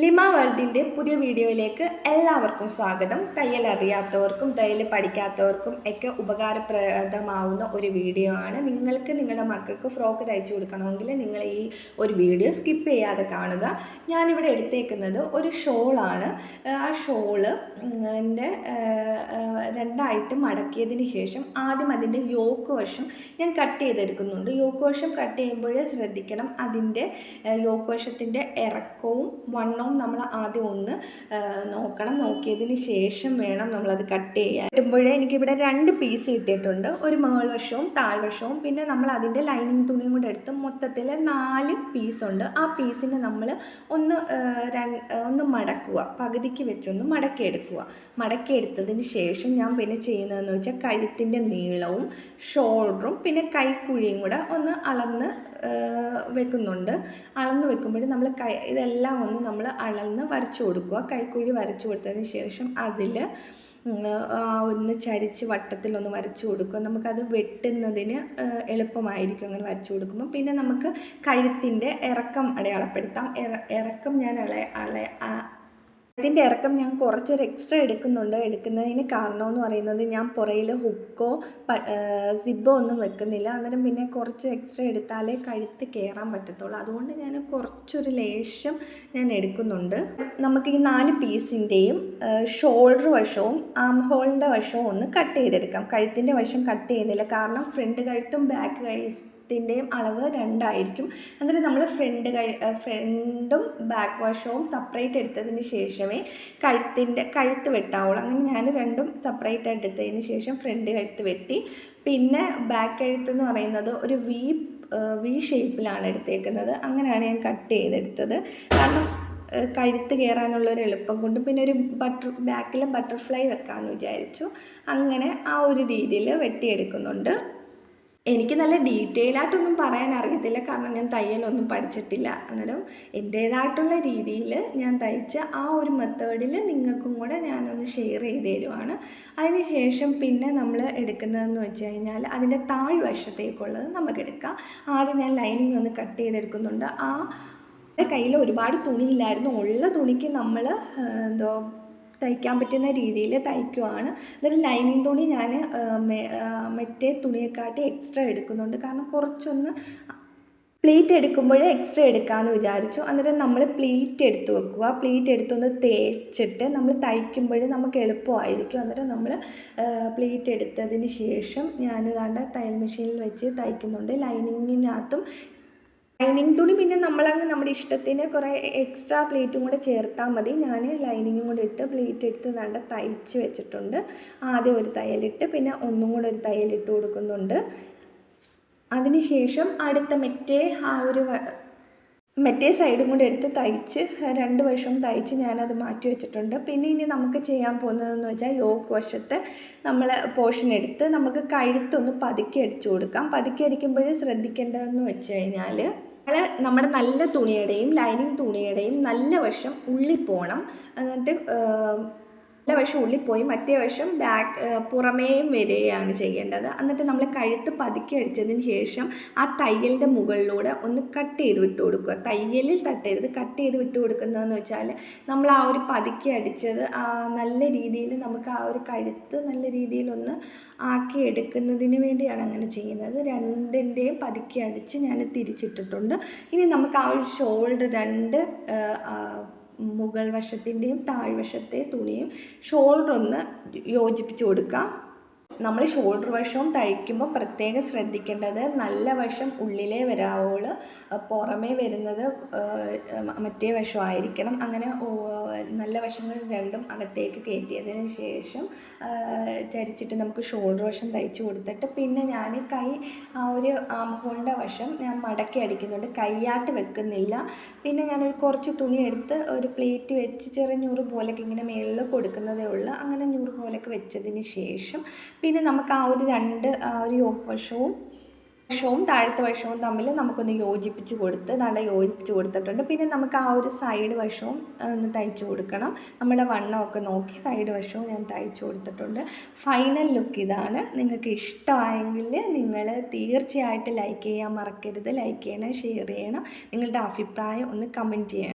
ലിമ വേൾഡിൻ്റെ പുതിയ വീഡിയോയിലേക്ക് എല്ലാവർക്കും സ്വാഗതം. തയ്യൽ അറിയാത്തവർക്കും തയ്യൽ പഠിക്കാത്തവർക്കും ഒക്കെ ഉപകാരപ്രദമാവുന്ന ഒരു വീഡിയോ ആണ്. നിങ്ങൾക്ക് നിങ്ങളുടെ മക്കൾക്ക് ഫ്രോക്ക് തയ്ച്ചു കൊടുക്കണമെങ്കിൽ നിങ്ങൾ ഈ ഒരു വീഡിയോ സ്കിപ്പ് ചെയ്യാതെ കാണുക. ഞാനിവിടെ എടുത്തേക്കുന്നത് ഒരു ഷോളാണ്. ആ ഷോള് രണ്ടായിട്ട് മടക്കിയതിന് ശേഷം ആദ്യം അതിൻ്റെ യോക്ക് വശം ഞാൻ കട്ട് ചെയ്തെടുക്കുന്നുണ്ട്. യോക്ക് വശം കട്ട് ചെയ്യുമ്പോൾ ശ്രദ്ധിക്കണം, അതിൻ്റെ യോക്ക് വശത്തിൻ്റെ ഇറക്കവും വണ്ണവും നമ്മൾ ആദ്യം ഒന്ന് നോക്കണം. നോക്കിയതിന് ശേഷം വേണം നമ്മളത് കട്ട് ചെയ്യാൻ. കിട്ടുമ്പോഴേ എനിക്കിവിടെ 2 പീസ് കിട്ടിയിട്ടുണ്ട്, ഒരു മേൾവശവും താഴ്വശവും. പിന്നെ നമ്മൾ അതിൻ്റെ ലൈനിങ് തുണിയും കൂടെ എടുത്ത് മൊത്തത്തിൽ 4 പീസുണ്ട്. ആ പീസിനെ നമ്മൾ ഒന്ന് മടക്കുക, പകുതിക്ക് വെച്ചൊന്ന് മടക്കിയെടുക്കുക. മടക്കിയെടുത്തതിന് ശേഷം ഞാൻ പിന്നെ ചെയ്യുന്നതെന്ന് വെച്ചാൽ കഴുത്തിൻ്റെ നീളവും ഷോൾഡറും പിന്നെ കൈക്കുഴിയും കൂടെ ഒന്ന് അളന്ന് വെക്കുന്നുണ്ട്. അളന്ന് വെക്കുമ്പോൾ നമ്മൾ ഇതെല്ലാം ഒന്ന് നമ്മൾ അളന്ന് വരച്ചു കൊടുക്കുക. കൈക്കുഴി വരച്ചു കൊടുത്തതിന് ശേഷം അതിൽ ഒന്ന് ചരിച്ച് വട്ടത്തിലൊന്ന് വരച്ചു കൊടുക്കുക. നമുക്കത് വെട്ടുന്നതിന് എളുപ്പമായിരിക്കും അങ്ങനെ വരച്ചു കൊടുക്കുമ്പോൾ. പിന്നെ നമുക്ക് കഴുത്തിൻ്റെ ഇറക്കം അടയാളപ്പെടുത്താം. ഇറക്കം ഞാൻ ഇതിൻ്റെ ഇറക്കം ഞാൻ കുറച്ചൊരു എക്സ്ട്രാ എടുക്കുന്നുണ്ട്. എടുക്കുന്നതിന് കാരണമെന്ന് പറയുന്നത് ഞാൻ പുറയിൽ ഹുക്കോ സിബോ ഒന്നും വെക്കുന്നില്ല. അന്നേരം പിന്നെ കുറച്ച് എക്സ്ട്രാ എടുത്താലേ കഴുത്ത് കയറാൻ പറ്റത്തുള്ളൂ. അതുകൊണ്ട് ഞാൻ കുറച്ചൊരു ലേശം ഞാൻ എടുക്കുന്നുണ്ട്. നമുക്ക് ഈ 4 പീസിൻ്റെയും ഷോൾഡർ വശവും ആം ഹോളിൻ്റെ വശവും ഒന്ന് കട്ട് ചെയ്തെടുക്കാം. കഴുത്തിൻ്റെ വശം കട്ട് ചെയ്യുന്നില്ല, കാരണം ഫ്രണ്ട് കഴുത്തും ബാക്ക് കഴുത്തിൻ്റെയും അളവ് 2 ആയിരിക്കും. അന്നേരം നമ്മൾ ഫ്രണ്ടും ബാക്ക് വശവും സെപ്പറേറ്റ് എടുത്തതിന് ശേഷമേ കഴുത്ത് വെട്ടാവുള്ളൂ. അങ്ങനെ ഞാൻ രണ്ടും സെപ്പറേറ്റ് എടുത്തതിന് ശേഷം ഫ്രണ്ട് കഴുത്ത് വെട്ടി. പിന്നെ ബാക്ക് കഴുത്തെന്ന് പറയുന്നത് ഒരു വി ഷേപ്പിലാണ് എടുത്തേക്കുന്നത്. അങ്ങനെയാണ് ഞാൻ കട്ട് ചെയ്തെടുത്തത്. കാരണം കഴുത്ത് കയറാനുള്ളൊരു എളുപ്പം കൊണ്ടും പിന്നെ ഒരു ബാക്കിൽ ബട്ടർഫ്ലൈ വെക്കാമെന്ന് വിചാരിച്ചു. അങ്ങനെ ആ ഒരു രീതിയിൽ വെട്ടിയെടുക്കുന്നുണ്ട്. എനിക്ക് നല്ല ഡീറ്റെയിൽ ആയിട്ടൊന്നും പറയാൻ അറിയത്തില്ല, കാരണം ഞാൻ തയ്യലൊന്നും പഠിച്ചിട്ടില്ല. അന്നേരം എൻ്റേതായിട്ടുള്ള രീതിയിൽ ഞാൻ തയ്ച്ച ആ ഒരു മെത്തേഡിൽ നിങ്ങൾക്കും കൂടെ ഞാനൊന്ന് ഷെയർ ചെയ്ത് തരുവാണ്. അതിന് ശേഷം പിന്നെ നമ്മൾ എടുക്കുന്നതെന്ന് വെച്ച് കഴിഞ്ഞാൽ അതിൻ്റെ താഴ്വശത്തേക്കുള്ളത് നമുക്കെടുക്കാം. ആദ്യം ഞാൻ ലൈനിങ് ഒന്ന് കട്ട് ചെയ്തെടുക്കുന്നുണ്ട്. കയ്യിൽ ഒരുപാട് തുണിയില്ലായിരുന്നു. ഉള്ള തുണിക്ക് നമ്മൾ തയ്ക്കാൻ പറ്റുന്ന രീതിയിൽ തയ്ക്കുവാണ്. എന്നിട്ട് ലൈനിങ് തുണി ഞാൻ മറ്റേ തുണിയെക്കാട്ടി എക്സ്ട്രാ എടുക്കുന്നുണ്ട്, കാരണം കുറച്ചൊന്ന് പ്ലീറ്റ് എടുക്കുമ്പോൾ എക്സ്ട്രാ എടുക്കാമെന്ന് വിചാരിച്ചു. അന്നേരം നമ്മൾ പ്ലീറ്റ് എടുത്ത് വെക്കുക. പ്ലീറ്റ് എടുത്തൊന്ന് തേച്ചിട്ട് നമ്മൾ തയ്ക്കുമ്പോൾ നമുക്ക് എളുപ്പമായിരിക്കും. അന്നേരം നമ്മൾ പ്ലീറ്റ് എടുത്തതിന് ശേഷം ഞാനിതാണ്ട് തയ്യൽ മെഷീനിൽ വെച്ച് തയ്ക്കുന്നുണ്ട്. ലൈനിങ്ങിനകത്തും ലൈനിങ് തുണി പിന്നെ നമ്മളങ്ങ് നമ്മുടെ ഇഷ്ടത്തിന് കുറേ എക്സ്ട്രാ പ്ലേറ്റും കൂടെ ചേർത്താൽ മതി. ഞാൻ ലൈനിങ്ങും കൂടെ ഇട്ട് പ്ലേറ്റ് എടുത്ത് തയ്ച്ച് വെച്ചിട്ടുണ്ട്. ആദ്യം ഒരു തയ്യലിട്ട് പിന്നെ ഒന്നും കൂടെ ഒരു തയ്യലിട്ട് കൊടുക്കുന്നുണ്ട്. അതിന് ശേഷം അടുത്ത മറ്റേ സൈഡും കൂടെ എടുത്ത് തയ്ച്ച് 2 വശവും തയ്ച്ച് ഞാനത് മാറ്റി വെച്ചിട്ടുണ്ട്. പിന്നെ ഇനി നമുക്ക് ചെയ്യാൻ പോകുന്നതെന്ന് വെച്ചാൽ യോക്ക് വശത്തെ നമ്മൾ പോർഷൻ എടുത്ത് നമുക്ക് കഴുത്തൊന്ന് പതുക്കി അടിച്ചു കൊടുക്കാം. പതുക്കി അടിക്കുമ്പോൾ ശ്രദ്ധിക്കേണ്ടതെന്ന് വെച്ച് കഴിഞ്ഞാൽ നമ്മുടെ നല്ല തുണിയുടെയും ലൈനിങ് തുണിയുടെയും നല്ല വശം ഉള്ളിൽ പോകണം. എന്നിട്ട് നല്ല വശം ഉള്ളിൽ പോയി മറ്റേ വശം പുറമേയും വരികയാണ് ചെയ്യേണ്ടത്. എന്നിട്ട് നമ്മൾ കഴുത്ത് പതുക്കി അടിച്ചതിന് ശേഷം ആ തയ്യലിൻ്റെ മുകളിലൂടെ ഒന്ന് കട്ട് ചെയ്ത് വിട്ട് കൊടുക്കുക. തയ്യലിൽ തട്ടരുത്, കട്ട് ചെയ്ത് വിട്ട് കൊടുക്കുന്നതെന്ന് വെച്ചാൽ നമ്മൾ ആ ഒരു പതുക്കി അടിച്ചത് നല്ല രീതിയിൽ നമുക്ക് ആ ഒരു കഴുത്ത് നല്ല രീതിയിലൊന്ന് ആക്കി എടുക്കുന്നതിന് വേണ്ടിയാണ് അങ്ങനെ ചെയ്യുന്നത്. 2ൻ്റെയും പതുക്കി അടിച്ച് ഞാൻ തിരിച്ചിട്ടിട്ടുണ്ട്. ഇനി നമുക്ക് ആ ഒരു ഷോൾഡർ 2 മുകൾ വശത്തിൻ്റെയും താഴ്വശത്തെ തുണിയും ഷോൾഡർ ഒന്ന് യോജിപ്പിച്ച് കൊടുക്കാം. നമ്മൾ ഷോൾഡർ വശവും തയ്ക്കുമ്പോൾ പ്രത്യേകം ശ്രദ്ധിക്കേണ്ടത് നല്ല വശം ഉള്ളിലേ വരാവുള്ളൂ, പുറമേ വരുന്നത് മറ്റേ വശമായിരിക്കണം. അങ്ങനെ നല്ല വശങ്ങൾ രണ്ടും അകത്തേക്ക് കയറ്റിയതിന് ശേഷം ചരിച്ചിട്ട് നമുക്ക് ഷോൾഡർ വശം തയ്ച്ച് കൊടുത്തിട്ട് പിന്നെ ഞാൻ ആ ഒരു ആം ഹോളിൻ്റെ വശം ഞാൻ മടക്കി അടിക്കുന്നുണ്ട്. കൈയാട്ട് വെക്കുന്നില്ല. പിന്നെ ഞാനൊരു കുറച്ച് തുണി എടുത്ത് ഒരു പ്ലേറ്റ് വെച്ച് ചെറിയ പോലെയൊക്കെ ഇങ്ങനെ മേളിൽ കൊടുക്കുന്നതേ ഉള്ളൂ. അങ്ങനെ 100 പോലെയൊക്കെ വെച്ചതിന് ശേഷം പിന്നെ നമുക്ക് ആ ഒരു യോക്ക് വശവും താഴത്തെ വശവും തമ്മിൽ നമുക്കൊന്ന് യോജിപ്പിച്ച് കൊടുത്തിട്ടുണ്ട്. പിന്നെ നമുക്ക് ആ ഒരു സൈഡ് വശവും ഒന്ന് തയ്ച്ചു കൊടുക്കണം. നമ്മുടെ വണ്ണമൊക്കെ നോക്കി സൈഡ് വശവും ഞാൻ തയ്ച്ചു കൊടുത്തിട്ടുണ്ട്. ഫൈനൽ ലുക്ക് ഇതാണ്. നിങ്ങൾക്ക് ഇഷ്ടമായെങ്കിൽ നിങ്ങൾ തീർച്ചയായിട്ടും ലൈക്ക് ചെയ്യാൻ മറക്കരുത്. ലൈക്ക് ചെയ്യണം, ഷെയർ ചെയ്യണം. നിങ്ങളുടെ അഭിപ്രായം ഒന്ന് കമൻറ്റ് ചെയ്യണം.